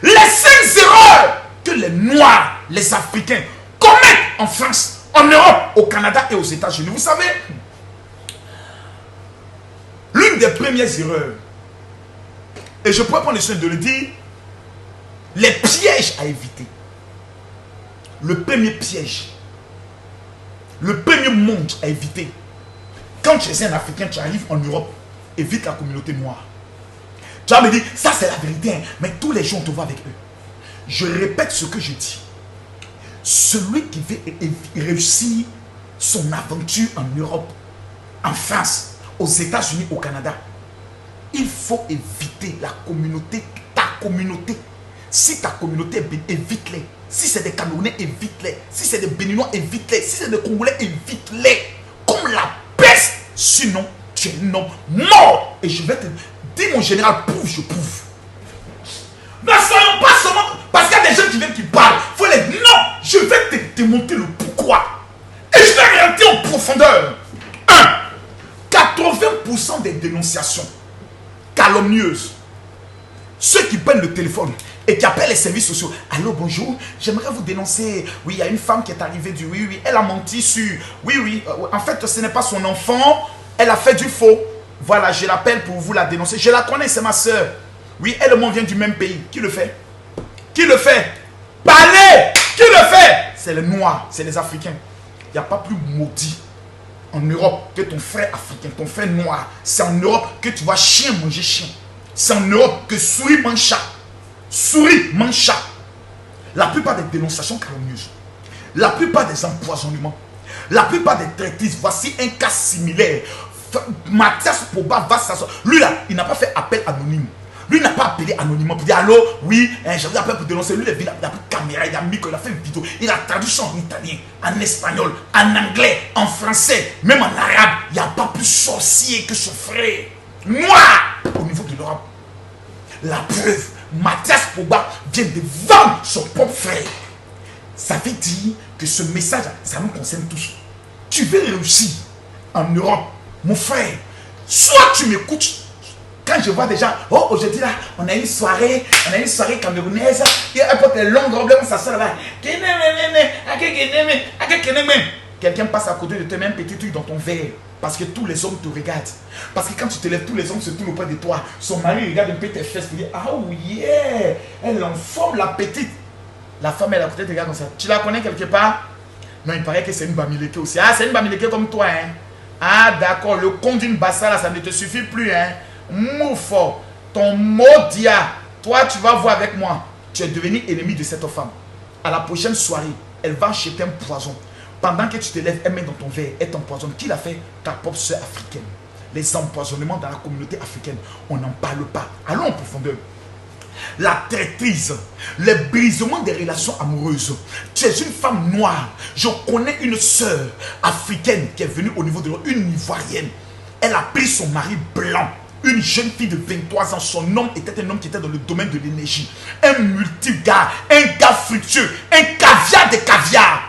Les 5 erreurs que les Noirs, les Africains commettent en France, en Europe, au Canada et aux États-Unis. Vous savez, l'une des premières erreurs, et je pourrais prendre le soin de le dire, les pièges à éviter. Le premier piège, le premier monde à éviter. Quand tu es un Africain, tu arrives en Europe, évite la communauté noire. Tu vas me dire, ça c'est la vérité, hein, mais tous les gens te voient avec eux. Je répète ce que je dis. Celui qui veut réussir son aventure en Europe, en France, aux États-Unis, au Canada, il faut éviter la communauté, ta communauté. Si ta communauté est bénie, évite-les. Si c'est des Camerounais, évite-les. Si c'est des Béninois, évite-les. Si c'est des Congolais, évite-les. Comme la peste. Sinon, tu es un homme mort. Et je vais te dire, mon général, prouve, je prouve. Ne soyons pas seulement... Parce qu'il y a des gens qui viennent qui parlent. Il faut les dire, non, je vais te démontrer le pourquoi. Et je vais rentrer en profondeur. 80% des dénonciations calomnieuses, ceux qui prennent le téléphone et qui appellent les services sociaux. Allô, bonjour, j'aimerais vous dénoncer. Oui, il y a une femme qui est arrivée du oui, elle a menti sur... Oui, en fait, ce n'est pas son enfant, elle a fait du faux. Voilà, je l'appelle pour vous la dénoncer. Je la connais, c'est ma soeur. Oui, elle et moi, on vient du même pays. Qui le fait? Qui le fait? Parlez! Qui le fait? C'est les Noirs, c'est les Africains. Il n'y a pas plus maudit en Europe que ton frère africain, ton frère noir. C'est en Europe que tu vois chien manger chien. C'est en Europe que souris mange chat. Souris mange chat. La plupart des dénonciations calomnieuses, la plupart des empoisonnements, la plupart des traîtrises, voici un cas similaire. Mathias Poba va s'asseoir. Lui là, il n'a pas fait appel anonyme. Lui n'a pas appelé anonymement pour dire allô, oui, je vous appelle pour dénoncer. Lui, il a pris caméra, il a micro, il a fait une vidéo, il a traduit ça en italien, en espagnol, en anglais, en français, même en arabe. Il n'y a pas plus sorcier que son frère. Moi, au niveau de l'Europe, la preuve, Mathias Poba vient de vendre son propre frère. Ça veut dire que ce message, ça nous concerne tous. Tu veux réussir en Europe, mon frère, soit tu m'écoutes. Quand je vois des gens, oh aujourd'hui là, on a une soirée camerounaise, elle porte les longues robes, ça sort là-bas. Quelqu'un passe à côté de toi, même un petit truc dans ton verre. Parce que tous les hommes te regardent. Parce que quand tu te lèves, tous les hommes se tournent auprès de toi. Son mari regarde un peu tes fesses et dit, ah oui, yeah, elle en forme la petite. La femme, elle a côté te regarde comme ça. Tu la connais quelque part? Non, il paraît que c'est une Bamileke aussi. Ah, c'est une Bamileke comme toi, hein. Ah, d'accord, le con d'une bassa là, ça ne te suffit plus, hein. Moufo, ton modia, toi tu vas voir avec moi. Tu es devenu ennemi de cette femme. À la prochaine soirée, elle va acheter un poison. Pendant que tu te lèves, elle met dans ton verre, elle t'empoisonne. Qui l'a fait? Ta propre soeur africaine. Les empoisonnements dans la communauté africaine, on n'en parle pas. Allons en profondeur. La traîtrise, le brisement des relations amoureuses. Tu es une femme noire. Je connais une soeur africaine qui est venue au niveau de une Ivoirienne. Elle a pris son mari blanc. Une jeune fille de 23 ans, son homme était un homme qui était dans le domaine de l'énergie. Un multigars, un gars fructueux, un caviar de caviar.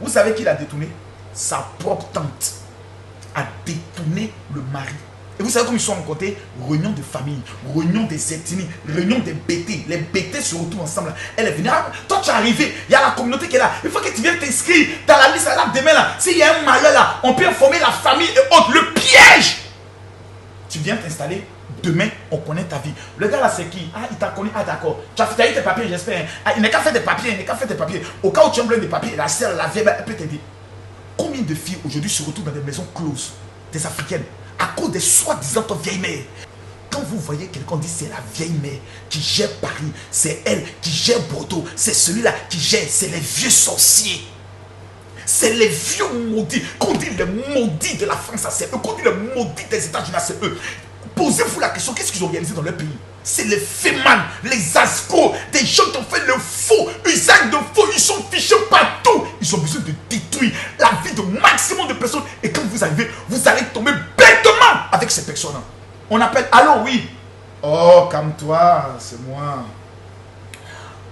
Vous savez qui l'a détourné? Sa propre tante a détourné le mari. Et vous savez comment ils sont rencontrés? Réunion de famille, réunion des ethnies, réunion des BT. Les BT se retrouvent ensemble. Elle est venue. Ah, toi tu es arrivé, il y a la communauté qui est là. Il faut que tu viennes t'inscrire dans la liste là demain là. S'il y a un malheur là, on peut informer la famille et autres. Le piège! Tu viens t'installer, demain on connaît ta vie. Le gars là c'est qui? Ah, il t'a connu, ah d'accord. Tu as eu tes papiers, j'espère. Ah, il n'est qu'à faire des papiers, il n'est qu'à faire des papiers. Au cas où tu as besoin de papiers, la sœur, la vieille, elle peut t'aider. Combien de filles aujourd'hui se retrouvent dans des maisons closes, des africaines, à cause des soi-disant vieilles mères? Quand vous voyez quelqu'un dire c'est la vieille mère qui gère Paris, c'est elle qui gère Bordeaux, c'est celui-là qui gère, c'est les vieux sorciers. C'est les vieux maudits. Qu'on dit les maudits de la France, c'est eux. Qu'on dit les maudits des États-Unis, c'est eux. Posez-vous la question, qu'est-ce qu'ils ont réalisé dans leur pays? C'est les fémans, les ascos, des gens qui ont fait le faux, usage de faux, ils sont fichés partout. Ils ont besoin de détruire la vie de maximum de personnes. Et quand vous arrivez, vous allez tomber bêtement avec ces personnes. On appelle, allô, oui. Oh, calme-toi, c'est moi.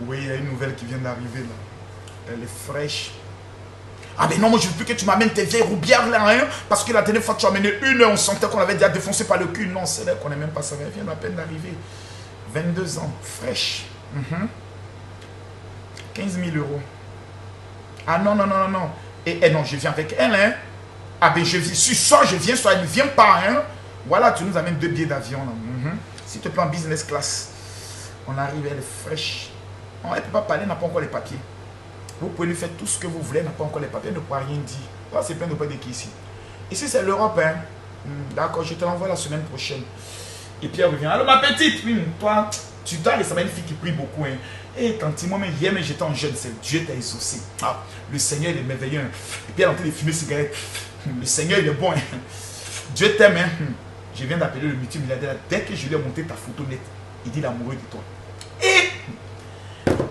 Oui, il y a une nouvelle qui vient d'arriver là. Elle est fraîche. Ah mais non, moi je veux plus que tu m'amènes tes vieilles roubières là, hein, parce que la dernière fois que tu as amené une, on sentait qu'on avait déjà défoncé par le cul. Non, c'est là qu'on n'est même pas ça. Elle vient à peine d'arriver. 22 ans, fraîche. 15 000 euros. Ah non, non, non, non, non. Et non, je viens avec elle, hein. Ah ben je viens, soit je viens, soit elle ne vient pas, hein. Voilà, tu nous amènes 2 billets d'avion, là. S'il te plaît, en business class. On arrive, elle est fraîche. Elle ne peut pas parler, elle n'a pas encore les papiers. Vous pouvez lui faire tout ce que vous voulez, elle n'a pas encore les papiers, elle ne pourra rien dire. Là, c'est plein de pas qui ici. Ici, c'est l'Europe, hein. D'accord, je te l'envoie la semaine prochaine. Et puis elle revient. Alors, ma petite, toi, tu dois ressembler à une fille qui prie beaucoup, hein. Et quand moi, hier, mais j'étais en jeûne, c'est Dieu t'a exaucé. Ah, le Seigneur, il est merveilleux. Et puis elle est en train de fumer cigarette. Le Seigneur, il est bon, hein. Dieu t'aime, hein. Je viens d'appeler le multimilliardaire. Dès que je lui ai monté ta photo nette, il dit l'amoureux de toi. Et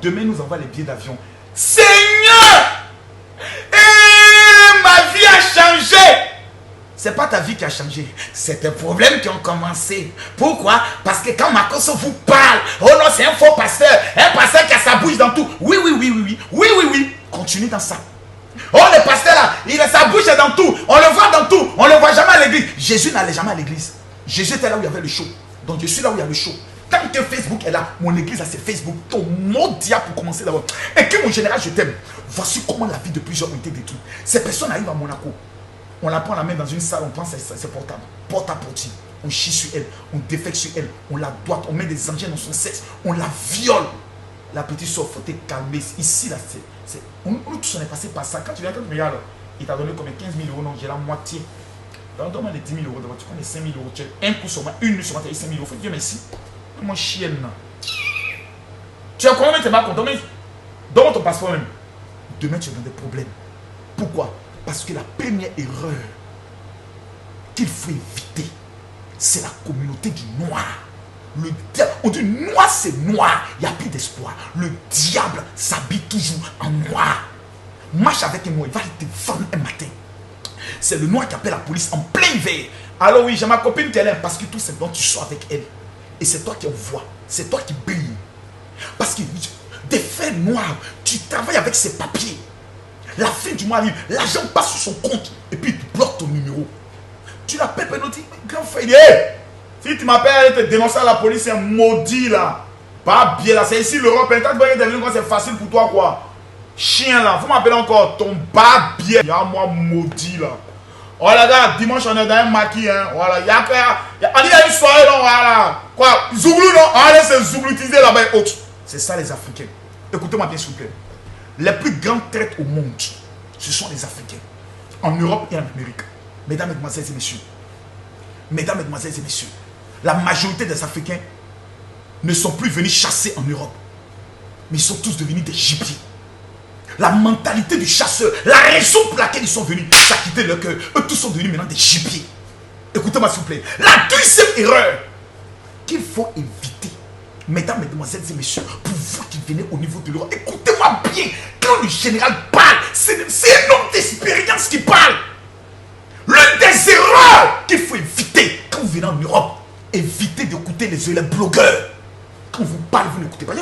demain, nous envoie les billets d'avion. Seigneur! Et ma vie a changé! C'est pas ta vie qui a changé, c'est tes problèmes qui ont commencé. Pourquoi? Parce que quand Makoso vous parle, oh non, c'est un faux pasteur, un pasteur qui a sa bouche dans tout. Oui, oui, oui, oui, oui, oui, oui, oui, continue dans ça. Oh, le pasteur là, il a sa bouche dans tout, on le voit dans tout, on le voit jamais à l'église. Jésus n'allait jamais à l'église. Jésus était là où il y avait le show. Donc je suis là où il y a le show. Tant que Facebook est là, mon église a ses Facebook. Ton mot diable pour commencer d'abord. Et que mon général, je t'aime. Voici comment la vie de plusieurs ont été détruites. Ces personnes arrivent à Monaco. On la prend, on la met dans une salle, on prend ses portables. Porte à porte. On chie sur elle, on défecte sur elle, on la doite, on met des engins dans son sexe, on la viole. La petite soeur, il faut te calmer. Ici, là, nous tous on est passé par ça. Quand tu viens, quand tu regardes, il t'a donné combien? 15 000 euros, non, j'ai la moitié. Donne-moi les 10 000 euros d'abord, tu prends les 5 000 euros. Tu as un coup sur moi, une nuit sur moi, tu as eu 5 000 euros. Faut dire merci. Mon chienne. Tu as combien de tes compte? Donne ton passeport même. Demain, tu es dans des problèmes. Pourquoi? Parce que la première erreur qu'il faut éviter, c'est la communauté du noir. Le diable, on dit noir c'est noir, il n'y a plus d'espoir. Le diable s'habille toujours en noir. Marche avec un noir, il va te vendre un matin. C'est le noir qui appelle la police en plein hiver. Alors oui, j'ai ma copine qui est là parce que tout simplement tu sors avec elle. Et c'est toi qui envoies, c'est toi qui brille. Parce que des frères noirs, tu travailles avec ses papiers. La fin du mois arrive, l'argent passe sur son compte et puis tu bloques ton numéro. Tu l'appelles, tu dis, grand frère, hey, si tu m'appelles, te dénoncer à la police, c'est un maudit là. Pas bien là, c'est ici l'Europe. Quand tu vas devenir c'est facile pour toi quoi. Chien là, faut m'appeler encore ton bas bien. Il y a moi maudit là. Oh là gars, dimanche on est dans un maquis hein. Voilà, il y a une soirée là, voilà. Quoi, Zouglou non, allez c'est zougloutisé là-bas et autres. C'est ça les Africains. Écoutez-moi bien s'il vous plaît. Les plus grandes traites au monde, ce sont les Africains. En Europe et en Amérique. Mesdames, mesdemoiselles et messieurs. Mesdames, mesdemoiselles et messieurs. La majorité des Africains ne sont plus venus chasser en Europe. Mais ils sont tous devenus des gibiers. La mentalité du chasseur, la raison pour laquelle ils sont venus, ça a quitté leur cœur. Eux tous sont devenus maintenant des gibiers. Écoutez-moi s'il vous plaît. La deuxième erreur qu'il faut éviter, mesdames, mesdemoiselles et messieurs, pour vous qui venez au niveau de l'Europe, écoutez-moi bien. Quand le général parle, c'est un homme d'expérience qui parle. L'une des erreurs qu'il faut éviter quand vous venez en Europe, évitez d'écouter les blogueurs. Quand vous parlez, vous n'écoutez pas.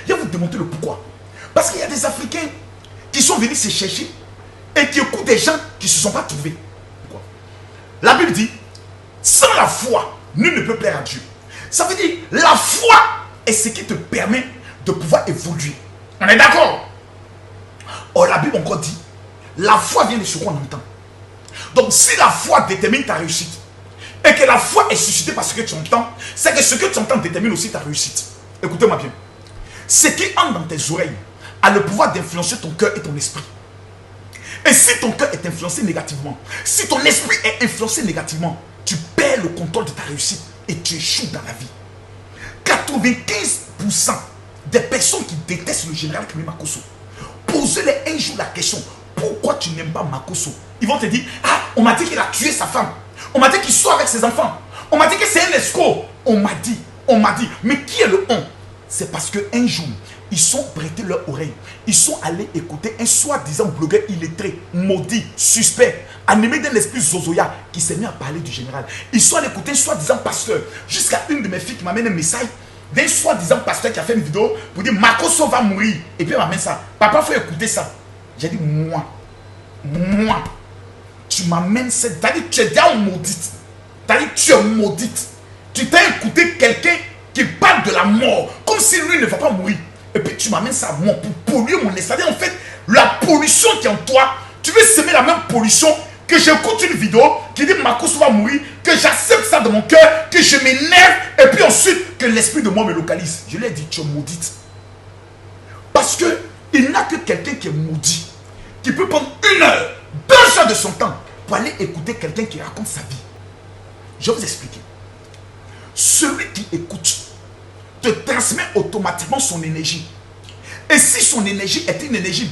Je vais vous démontrer le pourquoi. Parce qu'il y a des Africains qui sont venus se chercher et qui écoutent des gens qui ne se sont pas trouvés. Pourquoi? La Bible dit, sans la foi, nul ne peut plaire à Dieu. Ça veut dire, la foi est ce qui te permet de pouvoir évoluer. On est d'accord? Or, la Bible encore dit, la foi vient de ce qu'on entend. Donc, si la foi détermine ta réussite, et que la foi est suscitée par ce que tu entends, c'est que ce que tu entends détermine aussi ta réussite. Écoutez-moi bien. Ce qui entre dans tes oreilles a le pouvoir d'influencer ton cœur et ton esprit. Et si ton cœur est influencé négativement, si ton esprit est influencé négativement, tu perds le contrôle de ta réussite et tu échoues dans la vie. 95% des personnes qui détestent le général Kwame Makosso, posez-les un jour la question, pourquoi tu n'aimes pas Makosso? Ils vont te dire, ah, on m'a dit qu'il a tué sa femme. On m'a dit qu'il sort avec ses enfants. On m'a dit que c'est un escroc. On m'a dit. Mais qui est le on? C'est parce qu'un jour, ils sont prêtés leur oreille. Ils sont allés écouter un soi-disant blogueur illettré, maudit, suspect, animé d'un esprit zozoya qui s'est mis à parler du général. Ils sont allés écouter un soi-disant pasteur. Jusqu'à une de mes filles qui m'amène un message d'un soi-disant pasteur qui a fait une vidéo pour dire Makosso va mourir. Et puis elle m'amène ça. Papa, il faut écouter ça. J'ai dit, moi, tu m'amènes cette. Tu as dit, tu es déjà maudite. Tu as dit, tu es maudite. Tu t'es écouté quelqu'un qui parle de la mort, comme si lui ne va pas mourir. Et puis tu m'amènes ça à moi pour polluer mon esprit. En fait, la pollution qui est en toi, tu veux semer la même pollution que j'écoute une vidéo qui dit Marcos va mourir, que j'accepte ça dans mon cœur, que je m'énerve, et puis ensuite que l'esprit de moi me localise. Je lui ai dit, tu es maudite. Parce que il n'a que quelqu'un qui est maudit, qui peut prendre 1 heure, 2 heures de son temps pour aller écouter quelqu'un qui raconte sa vie. Je vais vous expliquer. Celui qui écoute te transmet automatiquement son énergie. Et si son énergie est une énergie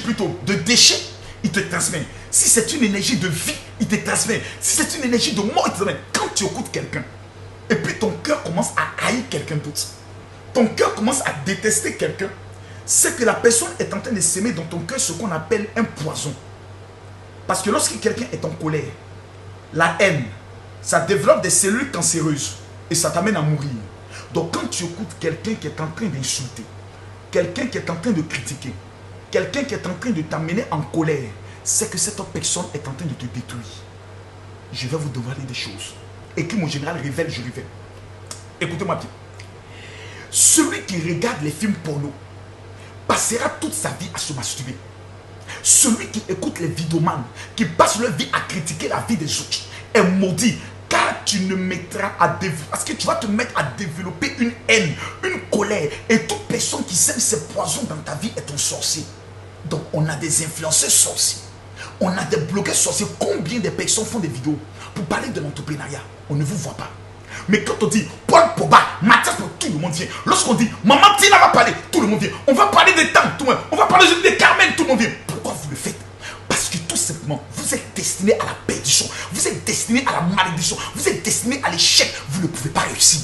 plutôt de déchet, il te transmet. Si c'est une énergie de vie, il te transmet. Si c'est une énergie de mort, il te transmet. Quand tu écoutes quelqu'un, et puis ton cœur commence à haïr quelqu'un d'autre, ton cœur commence à détester quelqu'un, c'est que la personne est en train de s'aimer dans ton cœur ce qu'on appelle un poison. Parce que lorsque quelqu'un est en colère, la haine, ça développe des cellules cancéreuses et ça t'amène à mourir. Donc quand tu écoutes quelqu'un qui est en train d'insulter, quelqu'un qui est en train de critiquer, quelqu'un qui est en train de t'amener en colère, c'est que cette autre personne est en train de te détruire. Je vais vous dévoiler des choses. Et que mon général révèle, je révèle. Écoutez-moi bien. Celui qui regarde les films porno passera toute sa vie à se masturber. Celui qui écoute les vidéomans, qui passe leur vie à critiquer la vie des autres, est maudit. Car tu ne mettras à développer, parce que tu vas te mettre à développer une haine, une colère. Et toute personne qui sème ces poisons dans ta vie est un sorcier. Donc on a des influenceurs sorciers. On a des blogueurs sorciers. Combien de personnes font des vidéos pour parler de l'entrepreneuriat? On ne vous voit pas. Mais quand on dit Paul Pogba, Mathias, tout le monde vient. Lorsqu'on dit Maman Tina va parler, tout le monde vient. On va parler des temps, tout le monde. On va parler de Carmen, tout le monde vient. Pourquoi vous le faites? Parce que tout simplement, vous êtes destiné à la perdition. Vous êtes destiné à la malédiction. Vous êtes destiné à l'échec. Vous ne pouvez pas réussir.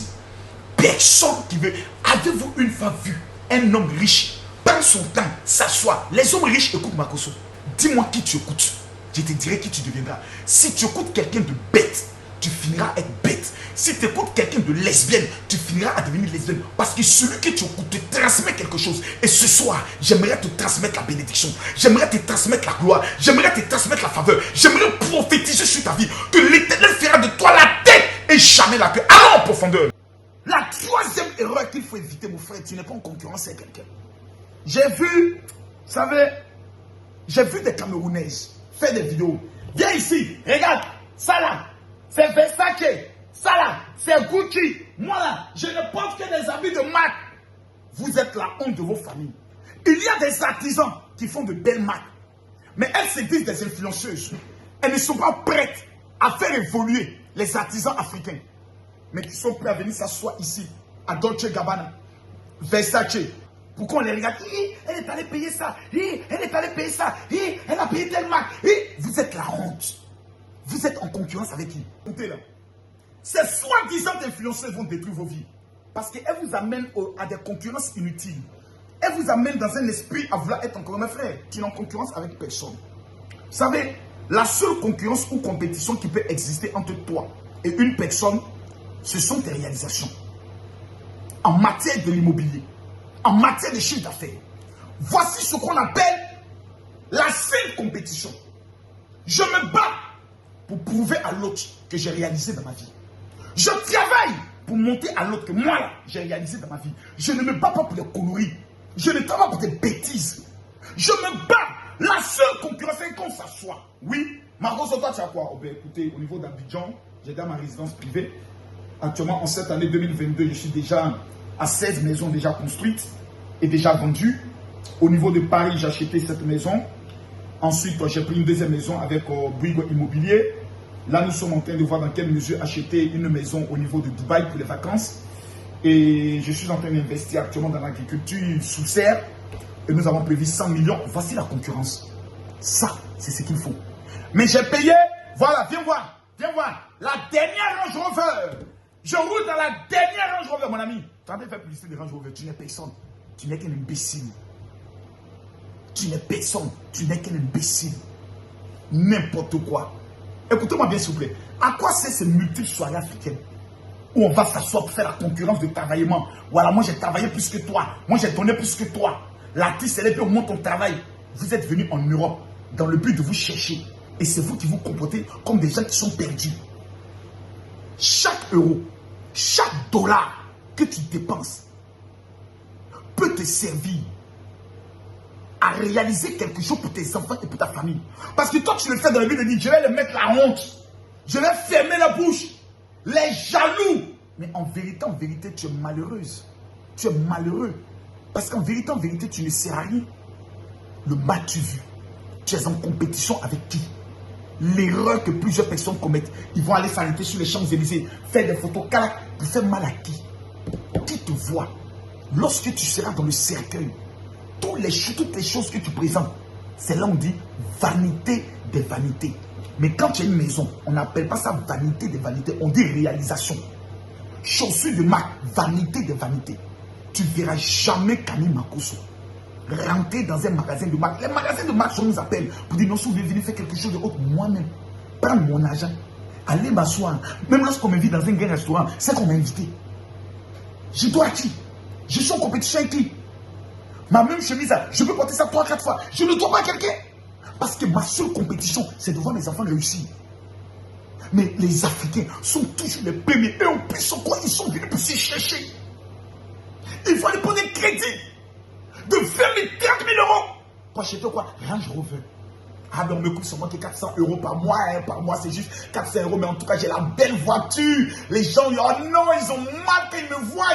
Personne qui veut. Avez-vous une fois vu un homme riche prendre son temps, s'asseoir? Les hommes riches écoutent Makoso. Dis-moi qui tu écoutes. Je te dirai qui tu deviendras. Si tu écoutes quelqu'un de bête, tu finiras à être bête. Si tu écoutes quelqu'un de lesbienne, tu finiras à devenir lesbienne. Parce que celui que tu écoutes te transmet quelque chose. Et ce soir, j'aimerais te transmettre la bénédiction. J'aimerais te transmettre la gloire. J'aimerais te transmettre la faveur. J'aimerais prophétiser sur ta vie. Que l'Éternel fera de toi la tête et jamais la queue. Allons en profondeur. La troisième erreur qu'il faut éviter, mon frère, tu n'es pas en concurrence avec quelqu'un. J'ai vu, vous savez, j'ai vu des Camerounaises faire des vidéos. Viens ici, regarde, ça là, c'est Versace, ça là, c'est Gucci. Moi là, je ne porte que des habits de marque. Vous êtes la honte de vos familles. Il y a des artisans qui font de belles marques, mais elles se disent des influenceuses. Elles ne sont pas prêtes à faire évoluer les artisans africains, mais qui sont prêts à venir s'asseoir ici, à Dolce Gabbana, Versace. Pourquoi on les regarde? Elle est allée payer ça. Elle est allée payer ça. Elle a payé telle marque. Vous êtes la honte. Vous êtes en concurrence avec qui? Écoutez là. Ces soi-disant influenceurs vont détruire vos vies. Parce qu'elles vous amènent à des concurrences inutiles. Elles vous amènent dans un esprit à vouloir être encore mes frères. Tu n'es en concurrence avec personne. Vous savez, la seule concurrence ou compétition qui peut exister entre toi et une personne, ce sont tes réalisations. En matière de l'immobilier, en matière de chiffre d'affaires. Voici ce qu'on appelle la saine compétition. Je me bats pour prouver à l'autre que j'ai réalisé dans ma vie. Je travaille pour monter à l'autre que moi, j'ai réalisé dans ma vie. Je ne me bats pas pour des conneries. Je ne travaille pas pour des bêtises. Je me bats. La seule concurrence, c'est qu'on s'assoit. Oui, Margot, toi, tu as quoi? Oh, ben, écoutez, au niveau d'Abidjan, j'ai dans ma résidence privée. Actuellement, en cette année 2022, je suis déjà à 16 maisons déjà construites et déjà vendues. Au niveau de Paris, j'ai acheté cette maison. Ensuite, j'ai pris une deuxième maison avec Bouygues Immobilier. Là, nous sommes en train de voir dans quelle mesure acheter une maison au niveau de Dubaï pour les vacances. Et je suis en train d'investir actuellement dans l'agriculture sous serre. Et nous avons prévu 100 millions. Voici la concurrence. Ça, c'est ce qu'il faut. Mais j'ai payé, voilà, viens voir, la dernière Range Rover. Je roule dans la dernière Range Rover, mon ami. Tu as fait publicité de Range Rover, tu n'es personne. Tu n'es qu'un imbécile. Tu n'es personne, tu n'es qu'un imbécile. N'importe quoi. Écoutez-moi bien, s'il vous plaît. À quoi c'est ces multiples soirées africaines où on va s'asseoir pour faire la concurrence de travaillement? Voilà, moi j'ai travaillé plus que toi. Moi j'ai donné plus que toi. L'artiste, elle est bien, on monte ton travail. Vous êtes venus en Europe dans le but de vous chercher. Et c'est vous qui vous comportez comme des gens qui sont perdus. Chaque euro Chaque dollar que tu dépenses peut te servir à réaliser quelque chose pour tes enfants et pour ta famille. Parce que toi, tu le fais dans la vie de dire, je vais le mettre la honte. Je vais fermer la bouche. Les jaloux. Mais en vérité, tu es malheureuse. Tu es malheureux. Parce qu'en vérité, tu ne sers à rien. Le mal-tu vu. Tu es en compétition avec qui? L'erreur que plusieurs personnes commettent. Ils vont aller s'arrêter sur les Champs-Élysées, faire des photos pour faire mal à qui? Qui te voit? Lorsque tu seras dans le cercueil, toutes les choses que tu présentes, c'est là où on dit vanité des vanités. Mais quand tu as une maison, on n'appelle pas ça vanité des vanités, on dit réalisation. Chaussures de marque, vanité des vanités. Tu ne verras jamais Camille Makosso rentrer dans un magasin de marque. Les magasins de marque, on nous appelle pour dire non, si vous voulez venir faire quelque chose de autre, moi-même, prendre mon argent, aller m'asseoir. Même lorsqu'on m'invite dans un grand restaurant, c'est qu'on m'a invité. Je dois à qui? Je suis en compétition avec qui? Ma même chemise, je peux porter ça 3-4 fois. Je ne dois pas à quelqu'un. Parce que ma seule compétition, c'est de voir mes enfants réussir. Mais les Africains sont toujours les premiers. Et en plus, quoi, ils sont venus pour s'y chercher. Il faut aller prendre un crédit de 20 000, 30 000 euros pour acheter quoi? Range Rover. Ah ben on me coûte seulement que 400 euros par mois. Par mois, c'est juste 400 euros. Mais en tout cas, j'ai la belle voiture. Les gens, oh non, ils ont mal qu'ils me voient.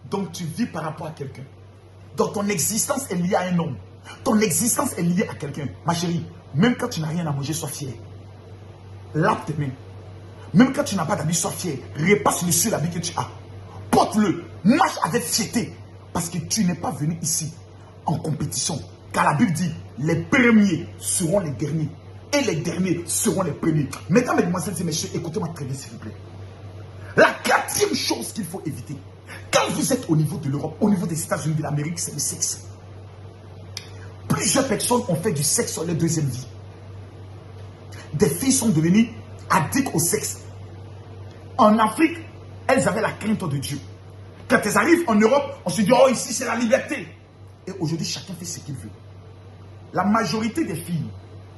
Donc tu vis par rapport à quelqu'un. Donc ton existence est liée à un homme. Ton existence est liée à quelqu'un. Ma chérie, même quand tu n'as rien à manger, sois fier. Lave tes mains. Même quand tu n'as pas d'habit, sois fier. Repasse-le sur l'habit que tu as. Porte-le. Marche avec fierté. Parce que tu n'es pas venu ici en compétition. Car la Bible dit, les premiers seront les derniers. Et les derniers seront les premiers. Mesdames, mesdemoiselles et messieurs, écoutez-moi très bien s'il vous plaît. La quatrième chose qu'il faut éviter, quand vous êtes au niveau de l'Europe, au niveau des États-Unis, de l'Amérique, c'est le sexe. Plusieurs personnes ont fait du sexe sur leur deuxième vie. Des filles sont devenues addictes au sexe. En Afrique, elles avaient la crainte de Dieu. Quand elles arrivent en Europe, on se dit, oh, ici c'est la liberté. Et aujourd'hui, chacun fait ce qu'il veut. La majorité des filles,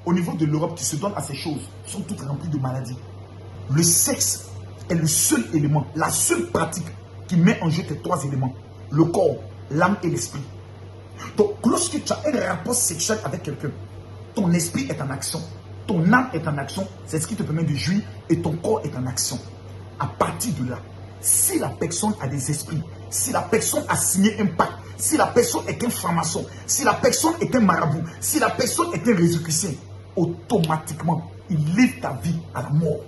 au niveau de l'Europe, qui se donnent à ces choses, sont toutes remplies de maladies. Le sexe est le seul élément, la seule pratique qui met en jeu tes trois éléments. Le corps, l'âme et l'esprit. Donc, lorsque tu as un rapport sexuel avec quelqu'un, ton esprit est en action. Ton âme est en action. C'est ce qui te permet de jouir et ton corps est en action. À partir de là, si la personne a des esprits, si la personne a signé un pacte, si la personne est un franc-maçon, si la personne est un marabout, si la personne est un résurrectien, automatiquement, il livre ta vie à la mort.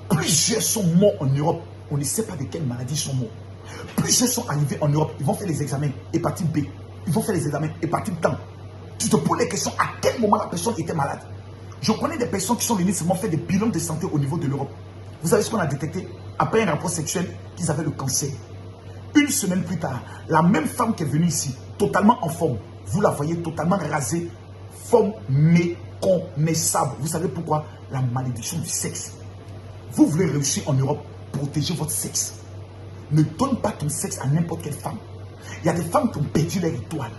Plusieurs sont morts en Europe. On ne sait pas de quelle maladie ils sont morts. Plusieurs sont arrivés en Europe. Ils vont faire les examens hépatite B. Ils vont faire les examens hépatite temps. Tu te poses les questions à quel moment la personne était malade. Je connais des personnes qui sont venues seulement faire des bilans de santé au niveau de l'Europe. Vous savez ce qu'on a détecté? Après un rapport sexuel, qu'ils avaient le cancer. Une semaine plus tard, la même femme qui est venue ici, totalement en forme, vous la voyez totalement rasée, forme méconnaissable. Vous savez pourquoi? La malédiction du sexe. Vous voulez réussir en Europe, protégez votre sexe. Ne donne pas ton sexe à n'importe quelle femme. Il y a des femmes qui ont perdu leur étoile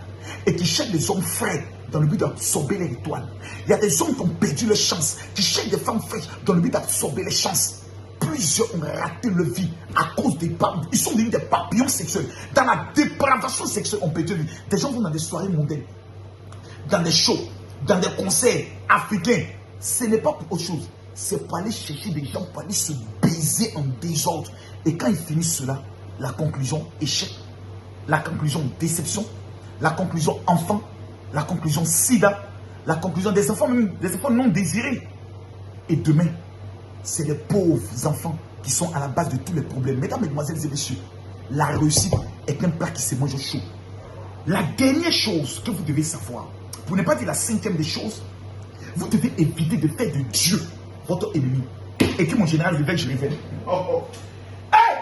et qui cherchent des hommes frais dans le but d'absorber leur étoile. Il y a des hommes qui ont perdu leur chance, qui cherchent des femmes fraîches dans le but d'absorber les chances. Plusieurs ont raté leur vie à cause des papillons. Ils sont devenus des papillons sexuels. Dans la dépravation sexuelle, on peut dire, des gens vont dans des soirées mondaines, dans des shows, dans des concerts africains. Ce n'est pas pour autre chose. C'est pour aller chercher des gens, pour aller se baiser en désordre. Et quand ils finissent cela, la conclusion, échec. La conclusion, déception. La conclusion, enfant. La conclusion, sida. La conclusion, des enfants, même des enfants non désirés. Et demain, c'est les pauvres enfants qui sont à la base de tous les problèmes. Mesdames, mesdemoiselles et messieurs, la réussite est un plat qui se mange chaud. La dernière chose que vous devez savoir, pour ne pas dire la cinquième des choses, vous devez éviter de faire de Dieu votre ennemi. Et que mon général révèle, je révèle. Hey!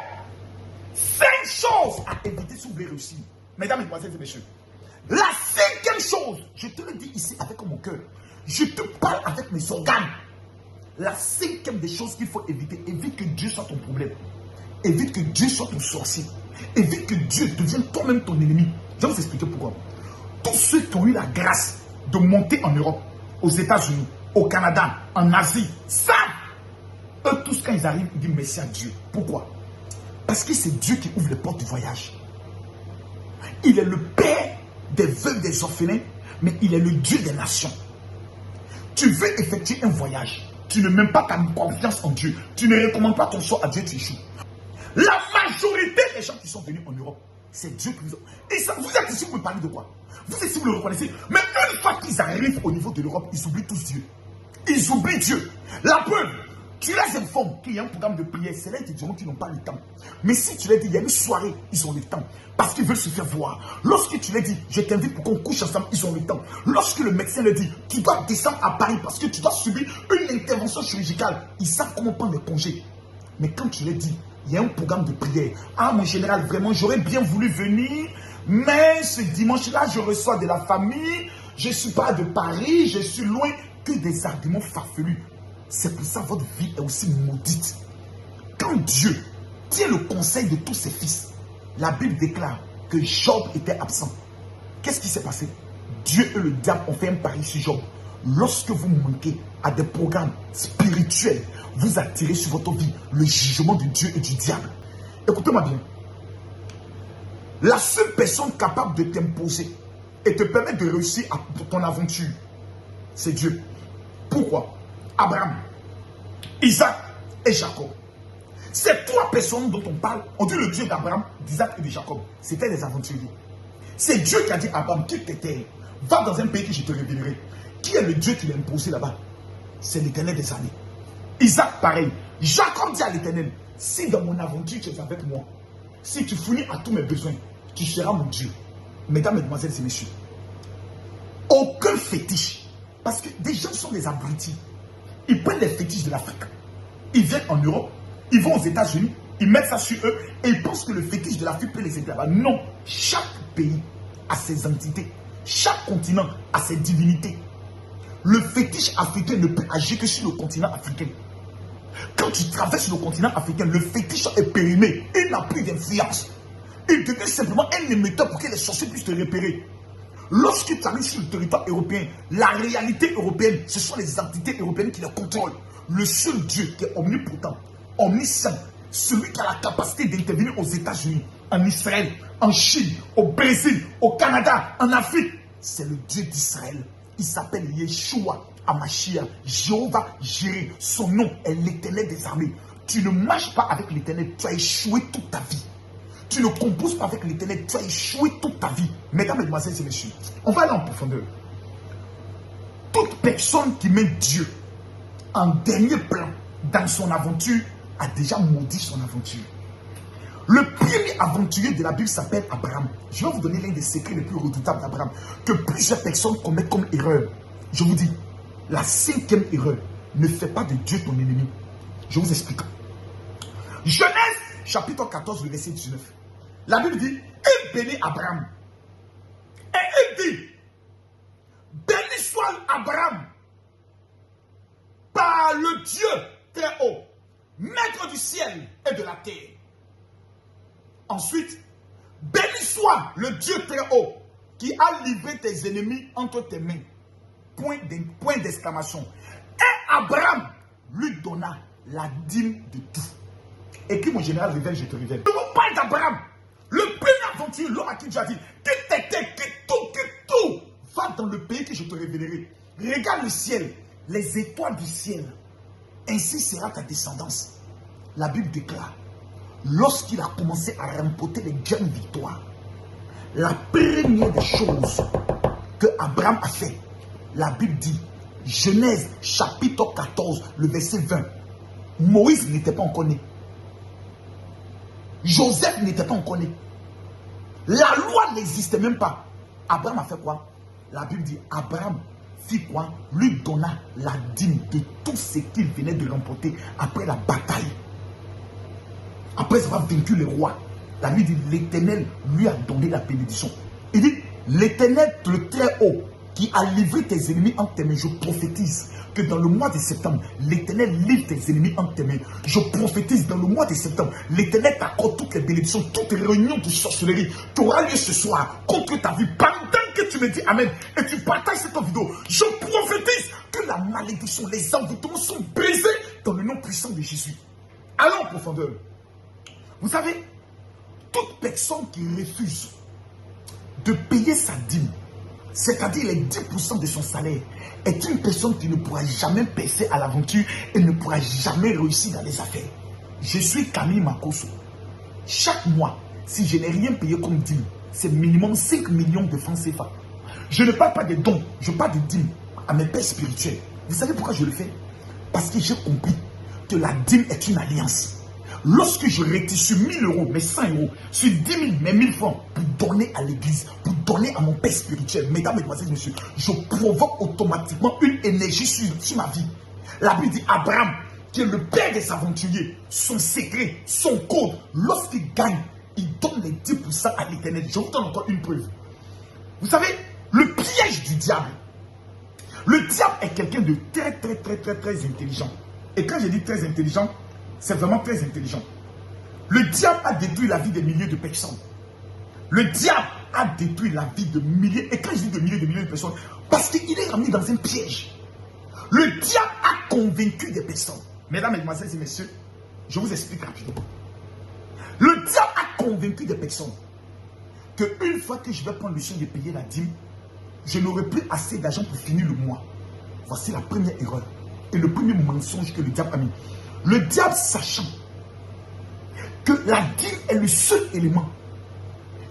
5 choses à éviter si vous voulez réussir. Mesdames, mesdemoiselles et messieurs, la cinquième chose, je te le dis ici avec mon cœur, je te parle avec mes organes. La cinquième des choses qu'il faut éviter, évite que Dieu soit ton problème. Évite que Dieu soit ton sorcier. Évite que Dieu devienne toi-même ton ennemi. Je vais vous expliquer pourquoi. Tous ceux qui ont eu la grâce de monter en Europe, aux États-Unis, au Canada, en Asie, savent Eux tous, quand ils arrivent, ils disent merci à Dieu. Pourquoi? Parce que c'est Dieu qui ouvre les portes du voyage. Il est le père des veuves, des orphelins, mais il est le Dieu des nations. Tu veux effectuer un voyage, tu ne mets pas ta confiance en Dieu, tu ne recommandes pas ton sort à Dieu, tu échoues. La majorité des gens qui sont venus en Europe, c'est Dieu qui vous a... Et ça, vous êtes ici, vous me parlez de quoi? Vous êtes ici, vous le reconnaissez. Mais une fois qu'ils arrivent au niveau de l'Europe, ils oublient tous Dieu. Ils oublient Dieu. La preuve, tu les informes qu'il y a un programme de prière. C'est là qu'ils diront qu'ils n'ont pas le temps. Mais si tu leur dis, il y a une soirée, ils ont le temps. Parce qu'ils veulent se faire voir. Lorsque tu leur dis, je t'invite pour qu'on couche ensemble, ils ont le temps. Lorsque le médecin leur dit, tu dois descendre à Paris parce que tu dois subir une intervention chirurgicale, ils savent comment prendre les congés. Mais quand tu leur dis, il y a un programme de prière. Ah, mon général, vraiment, j'aurais bien voulu venir, mais ce dimanche-là, je reçois de la famille, je ne suis pas de Paris, je suis loin. Que des arguments farfelus. C'est pour ça que votre vie est aussi maudite. Quand Dieu tient le conseil de tous ses fils, la Bible déclare que Job était absent. Qu'est-ce qui s'est passé? Dieu et le diable ont fait un pari sur Job. Lorsque vous manquez à des programmes spirituels, vous attirez sur votre vie le jugement de Dieu et du diable. Écoutez-moi bien. La seule personne capable de t'imposer et te permettre de réussir à ton aventure, c'est Dieu. Pourquoi? Abraham, Isaac et Jacob. Ces trois personnes dont on parle, on dit le Dieu d'Abraham, d'Isaac et de Jacob. C'était des aventuriers. C'est Dieu qui a dit à Abraham, quitte tes terres, va dans un pays que je te révélerai. Qui est le Dieu qui l'a imposé là-bas? C'est l'Éternel des armées. Isaac, pareil. Jacob dit à l'Éternel, si dans mon aventure tu es avec moi, si tu fournis à tous mes besoins, tu seras mon Dieu. Mesdames, mesdemoiselles et messieurs, aucun fétiche. Parce que des gens sont des abrutis. Ils prennent les fétiches de l'Afrique. Ils viennent en Europe, ils vont aux États-Unis, ils mettent ça sur eux et ils pensent que le fétiche de l'Afrique peut les aider là-bas. Non, chaque pays a ses entités. Chaque continent a ses divinités. Le fétiche africain ne peut agir que sur le continent africain. Quand tu traverses le continent africain, le fétiche est périmé. Il n'a plus d'influence. Il devient simplement un émetteur pour que les sorciers puissent te repérer. Lorsque tu arrives sur le territoire européen, la réalité européenne, ce sont les entités européennes qui la contrôlent. Le seul Dieu qui est omnipotent, omniscient, celui qui a la capacité d'intervenir aux États-Unis, en Israël, en Chine, au Brésil, au Canada, en Afrique, c'est le Dieu d'Israël. Il s'appelle Yeshua Amashia, Jéhovah Jireh. Son nom est l'Éternel des armées. Tu ne marches pas avec l'Éternel, tu as échoué toute ta vie. Tu ne composes pas avec l'Éternel, tu as échoué toute ta vie. Mesdames, mesdemoiselles et messieurs, on va aller en profondeur. Toute personne qui met Dieu en dernier plan dans son aventure a déjà maudit son aventure. Le premier aventurier de la Bible s'appelle Abraham. Je vais vous donner l'un des secrets les plus redoutables d'Abraham, que plusieurs personnes commettent comme erreur. Je vous dis, la cinquième erreur, ne fais pas de Dieu ton ennemi. Je vous explique. Genèse chapitre 14, le verset 19. La Bible dit, il bénit Abraham. Et il dit, béni soit Abraham par le Dieu très haut, maître du ciel et de la terre. Ensuite, béni soit le Dieu très haut qui a livré tes ennemis entre tes mains. Point d'exclamation. Et Abraham lui donna la dîme de tout. Écris mon général, révèle, je te révèle. Je vous parle d'Abraham. Le premier aventurier, l'homme à qui Dieu a dit, quitte tout, va dans le pays que je te révélerai. Regarde le ciel, les étoiles du ciel. Ainsi sera ta descendance. La Bible déclare, lorsqu'il a commencé à remporter les grandes victoires, la première des choses que Abraham a fait, la Bible dit, Genèse chapitre 14, le verset 20, Moïse n'était pas encore né. Joseph n'était pas encore né. La loi n'existait même pas. Abraham a fait quoi? La Bible dit, Abraham fit quoi? Lui donna la dîme de tout ce qu'il venait de remporter après la bataille. Après avoir vaincu les rois. La Bible dit, l'Éternel lui a donné la bénédiction. Il dit, l'Éternel, le très haut, qui a livré tes ennemis entre tes mains, je prophétise que dans le mois de septembre, l'Éternel livre tes ennemis entre tes mains. Je prophétise dans le mois de septembre, l'Éternel t'accorde toutes les bénédictions, toutes les réunions de sorcellerie qui aura lieu ce soir contre ta vie. Pendant que tu me dis Amen et tu partages cette vidéo, je prophétise que la malédiction, les envoûtements sont brisés dans le nom puissant de Jésus. Allons en profondeur. Vous savez, toute personne qui refuse de payer sa dîme, c'est-à-dire les 10% de son salaire, est une personne qui ne pourra jamais percer à l'aventure et ne pourra jamais réussir dans les affaires. Je suis Camille Makosso. Chaque mois, si je n'ai rien payé comme dîme, c'est minimum 5 millions de francs CFA. Je ne parle pas de dons, je parle de dîme à mes pères spirituels. Vous savez pourquoi je le fais? Parce que j'ai compris que la dîme est une alliance. Lorsque je retire sur 1000 euros, mes 100 euros, sur 10 000, mes 1000 francs, pour donner à l'église, pour donner à mon père spirituel, mesdames, mesdemoiselles, messieurs, je provoque automatiquement une énergie sur ma vie. La Bible dit Abraham, qui est le père des aventuriers, son secret, son code, lorsqu'il gagne, il donne les 10% à l'éternel. Je vous donne encore une preuve. Vous savez, le piège du diable. Le diable est quelqu'un de très intelligent. Et quand je dis très intelligent, c'est vraiment très intelligent. Le diable a détruit la vie des milliers de personnes. Le diable a détruit la vie de milliers, et quand je dis de milliers de personnes, parce qu'il est ramené dans un piège. Le diable a convaincu des personnes. Mesdames, mesdemoiselles et messieurs, je vous explique rapidement. Le diable a convaincu des personnes qu'une fois que je vais prendre le soin de payer la dîme, je n'aurai plus assez d'argent pour finir le mois. Voici la première erreur et le premier mensonge que le diable a mis. Le diable, sachant que la dîme est le seul élément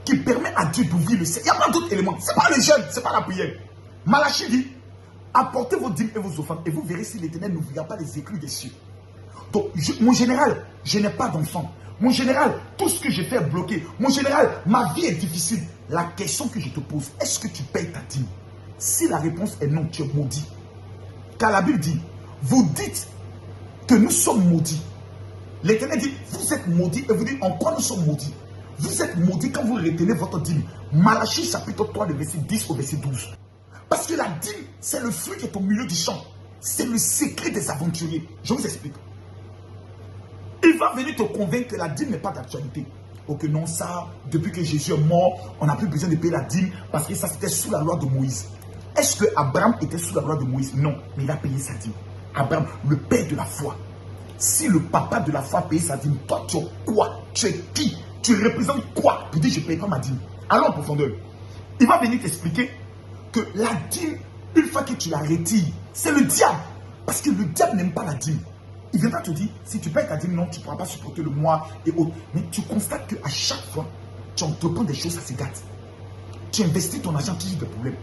qui permet à Dieu d'ouvrir le ciel. Il n'y a pas d'autres éléments. Ce n'est pas le jeûne, ce n'est pas la prière. Malachie dit, apportez vos dîmes et vos offrandes et vous verrez si l'Éternel n'ouvrira pas les éclus des cieux. Donc, mon général, je n'ai pas d'enfant. Mon général, tout ce que j'ai fait est bloqué. Mon général, ma vie est difficile. La question que je te pose, est-ce que tu payes ta dîme? Si la réponse est non, tu es maudit. Car la Bible dit, vous dites que nous sommes maudits. L'Éternel dit, vous êtes maudits. Et vous dites, en quoi nous sommes maudits? Vous êtes maudits quand vous retenez votre dîme. Malachie chapitre 3, le verset 10 au verset 12. Parce que la dîme, c'est le fruit qui est au milieu du champ. C'est le secret des aventuriers. Je vous explique. Il va venir te convaincre que la dîme n'est pas d'actualité. Ok, non, ça, depuis que Jésus est mort, on n'a plus besoin de payer la dîme parce que ça, c'était sous la loi de Moïse. Est-ce que Abraham était sous la loi de Moïse? Non, mais il a payé sa dîme. Abraham, le père de la foi. Si le papa de la foi paye sa dîme, toi, tu es quoi? Tu es qui? Tu représentes quoi? Tu dis, je ne paye pas ma dîme. Allons en profondeur. Il va venir t'expliquer que la dîme, une fois que tu la retires, c'est le diable. Parce que le diable n'aime pas la dîme. Il viendra te dire, si tu payes ta dîme, non, tu ne pourras pas supporter le mois et autres. Mais tu constates qu'à chaque fois, tu entreprends des choses, ça se gâte. Tu investis ton argent, tu as des problèmes.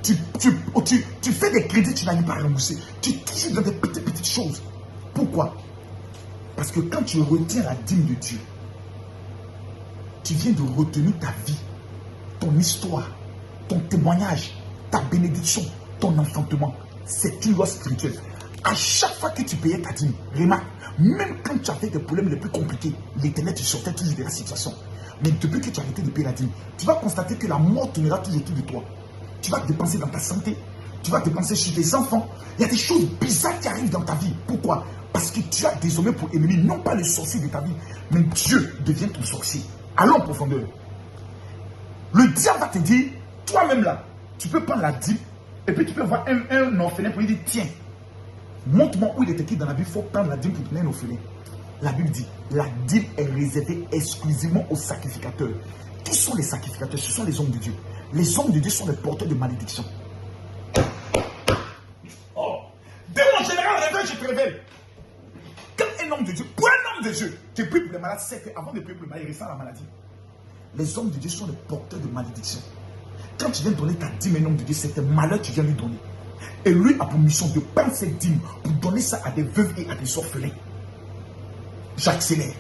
Tu fais des crédits, tu n'arrives pas à rembourser. Tu touches dans des petites choses. Pourquoi? Parce que quand tu retiens la dîme de Dieu, tu viens de retenir ta vie, ton histoire, ton témoignage, ta bénédiction, ton enfantement. C'est une loi spirituelle. À chaque fois que tu payais ta dîme, remarque, même quand tu avais des problèmes les plus compliqués, l'Éternel te sortait toujours de la situation. Mais depuis que tu as arrêté de payer la dîme, tu vas constater que la mort tournera toujours autour de toi. Tu vas dépenser dans ta santé, tu vas dépenser chez tes enfants. Il y a des choses bizarres qui arrivent dans ta vie. Pourquoi? Parce que tu as désormais pour ennemi, non pas le sorcier de ta vie, mais Dieu devient ton sorcier. Allons en profondeur. Le diable va te dire, toi-même là, tu peux prendre la dîme, et puis tu peux voir un orphelin pour lui dire, tiens, montre-moi où il est écrit dans la Bible, il faut prendre la dîme pour donner un orphelin. La Bible dit, la dîme est réservée exclusivement aux sacrificateurs. Qui sont les sacrificateurs? Ce sont les hommes de Dieu. Les hommes de Dieu sont les porteurs de malédiction. Oh, dès mon général réveil, je te révèle. Quand un homme de Dieu, pour un homme de Dieu, tu pries pour les malades, c'est qu'avant de prier pour le malade, il ressent la maladie. Les hommes de Dieu sont les porteurs de malédiction. Quand tu viens donner ta dîme à un homme de Dieu, c'est un malheur que tu viens lui donner. Et lui a pour mission de prendre cette dîme pour donner ça à des veuves et à des orphelins. J'accélère.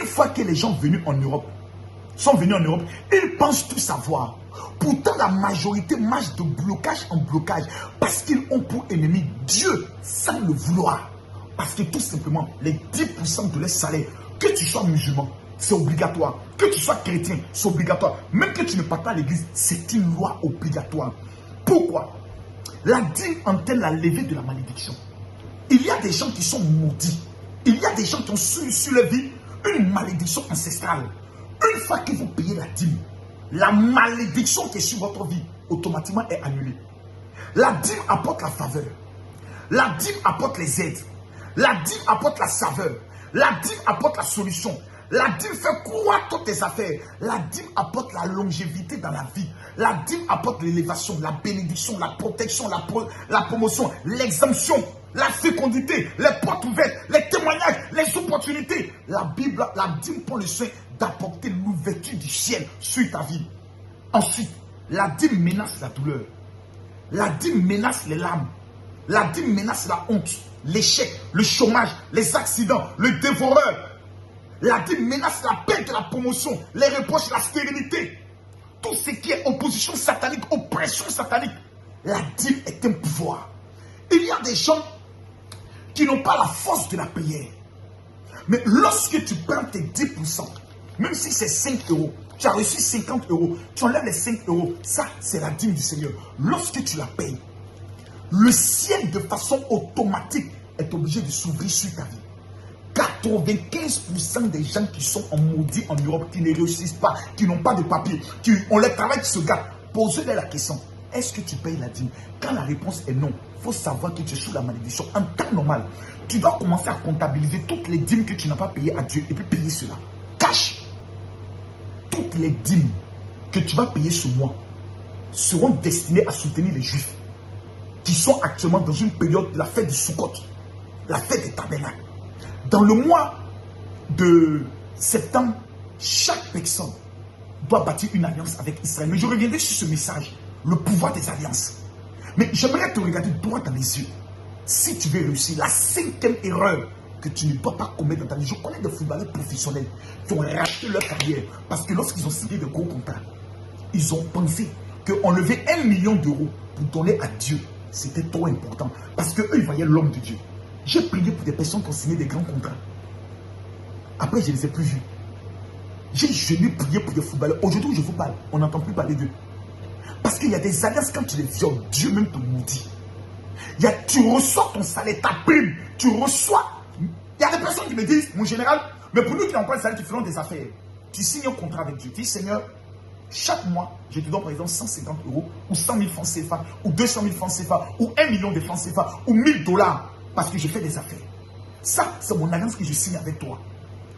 Une fois que les gens sont venus en Europe, ils pensent tout savoir. Pourtant, la majorité marche de blocage en blocage parce qu'ils ont pour ennemi Dieu sans le vouloir. Parce que tout simplement, les 10% de leur salaire, que tu sois musulman, c'est obligatoire. Que tu sois chrétien, c'est obligatoire. Même que tu ne partes pas à l'église, c'est une loi obligatoire. Pourquoi? La dîme entraîne la levée de la malédiction. Il y a des gens qui sont maudits. Il y a des gens qui ont sur leur vie une malédiction ancestrale. Une fois que vous payez la dîme, la malédiction qui est sur votre vie, automatiquement est annulée. La dîme apporte la faveur. La dîme apporte les aides. La dîme apporte la saveur. La dîme apporte la solution. La dîme fait croître toutes tes affaires. La dîme apporte la longévité dans la vie. La dîme apporte l'élévation, la bénédiction, la protection, la promotion, l'exemption, la fécondité, les portes ouvertes, les témoignages, les opportunités. La dîme prend le soin d'apporter l'ouverture du ciel sur ta vie. Ensuite, la dîme menace la douleur. La dîme menace les larmes. La dîme menace la honte, l'échec, le chômage, les accidents, le dévoreur. La dîme menace la perte de la promotion, les reproches, la stérilité. Tout ce qui est opposition satanique, oppression satanique. La dîme est un pouvoir. Il y a des gens qui n'ont pas la force de la prière. Mais lorsque tu prends tes 10%, même si c'est 5 euros, tu as reçu 50 euros, tu enlèves les 5 euros, ça c'est la dîme du Seigneur. Lorsque tu la payes, le ciel de façon automatique est obligé de s'ouvrir sur ta vie. 95% des gens qui sont en maudit en Europe, qui ne réussissent pas, qui n'ont pas de papier, qui ont les travail qui se gâtent, posez-leur la question, est-ce que tu payes la dîme? Quand la réponse est non, il faut savoir que tu es sous la malédiction. En temps normal, tu dois commencer à comptabiliser toutes les dîmes que tu n'as pas payées à Dieu et puis payer cela. Cache. Toutes les dîmes que tu vas payer ce mois seront destinées à soutenir les Juifs qui sont actuellement dans une période de la fête du Sukkot, la fête des tabernacles. Dans le mois de septembre, chaque personne doit bâtir une alliance avec Israël. Mais je reviendrai sur ce message, le pouvoir des alliances. Mais j'aimerais te regarder droit dans les yeux. Si tu veux réussir, la 5e erreur que tu ne dois pas commettre dans ta vie. Je connais des footballeurs professionnels qui ont racheté leur carrière parce que lorsqu'ils ont signé de gros contrats, ils ont pensé qu'enlever 1 million d'euros pour donner à Dieu, c'était trop important. Parce qu'eux, ils voyaient l'homme de Dieu. J'ai prié pour des personnes qui ont signé des grands contrats. Après, je ne les ai plus vus. J'ai jeûné, prié pour des footballeurs. Aujourd'hui, je vous parle, on n'entend plus parler d'eux. Parce qu'il y a des alliances, quand tu les violes, Dieu même te maudit. Tu reçois ton salaire, ta prime, tu reçois. Il y a des personnes qui me disent, mon général, mais pour nous qui n'ont pas de salaire, qui feront des affaires. Tu signes un contrat avec Dieu. Tu dis, Seigneur, chaque mois, je te donne par exemple 150 euros, ou 100 000 francs CFA, ou 200 000 francs CFA, ou 1 million de francs CFA, ou 1000 dollars, parce que je fais des affaires. Ça, c'est mon alliance que je signe avec toi.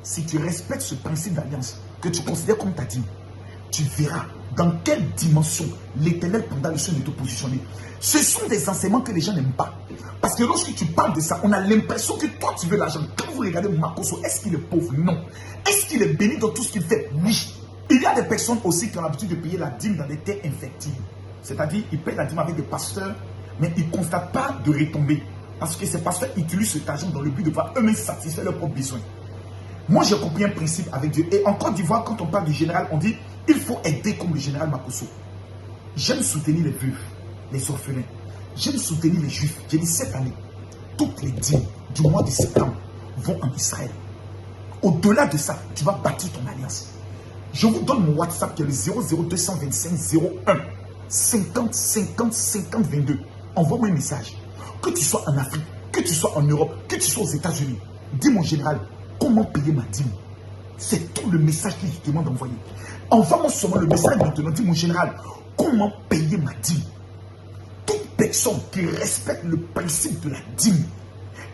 Si tu respectes ce principe d'alliance, que tu considères comme ta dîme, tu verras dans quelle dimension l'Éternel prendra le soin de te positionner. Ce sont des enseignements que les gens n'aiment pas. Parce que lorsque tu parles de ça, on a l'impression que toi tu veux l'argent. Quand vous regardez Makosso, est-ce qu'il est pauvre? Non. Est-ce qu'il est béni dans tout ce qu'il fait? Oui. Il y a des personnes aussi qui ont l'habitude de payer la dîme dans des terres infectibles. C'est-à-dire, ils payent la dîme avec des pasteurs, mais ils ne constatent pas de retombées. Parce que ces pasteurs utilisent cet argent dans le but de pouvoir eux-mêmes satisfaire leurs propres besoins. Moi, j'ai compris un principe avec Dieu. Et en Côte d'Ivoire, quand on parle du général, on dit il faut aider comme le général Makosso. J'aime soutenir les veuves, les orphelins. J'aime soutenir les juifs. J'ai dit cette année, toutes les dîmes du mois de septembre vont en Israël. Au-delà de ça, tu vas bâtir ton alliance. Je vous donne mon WhatsApp qui est le 00225 01 50 50 50 22. Envoie-moi un message. Que tu sois en Afrique, que tu sois en Europe, que tu sois aux États-Unis. Dis mon général, comment payer ma dîme? C'est tout le message qu'il te demande d'envoyer. Envoie-moi seulement le message maintenant. Dis mon général, comment payer ma dîme? Toute personne qui respecte le principe de la dîme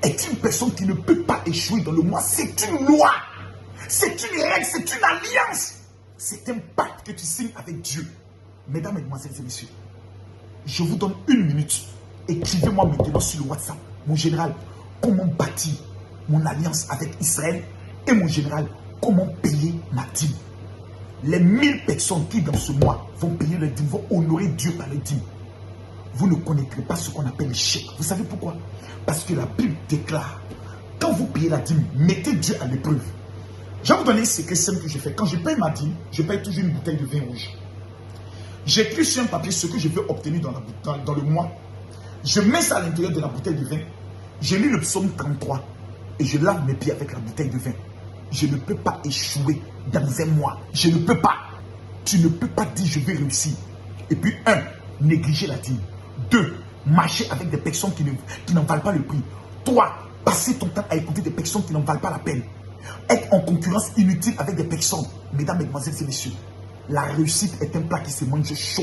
est une personne qui ne peut pas échouer dans le mois. C'est une loi. C'est une règle, c'est une alliance. C'est un pacte que tu signes avec Dieu. Mesdames, Mesdemoiselles et Messieurs, je vous donne 1 minute. Écrivez-moi maintenant sur le WhatsApp. Mon général, comment bâtir mon alliance avec Israël? Et mon général, comment payer ma dîme? Les 1000 personnes qui dans ce mois vont payer leur dîme, vont honorer Dieu par leur dîme. Vous ne connaîtrez pas ce qu'on appelle le chèque. Vous savez pourquoi? Parce que la Bible déclare, quand vous payez la dîme, mettez Dieu à l'épreuve. Je vais vous donner ce que je fais. Quand je paye ma dîme, je paye toujours une bouteille de vin rouge. J'écris sur un papier ce que je veux obtenir dans le mois. Je mets ça à l'intérieur de la bouteille de vin. Je lis le psaume 33 et je lave mes pieds avec la bouteille de vin. Je ne peux pas échouer dans un mois. Je ne peux pas. Tu ne peux pas dire je vais réussir. Et puis 1, négliger la dîme. 2, marcher avec des personnes qui n'en valent pas le prix. 3, passer ton temps à écouter des personnes qui n'en valent pas la peine. Être en concurrence inutile avec des personnes. Mesdames, Mesdemoiselles et Messieurs, la réussite est un plat qui se mange chaud.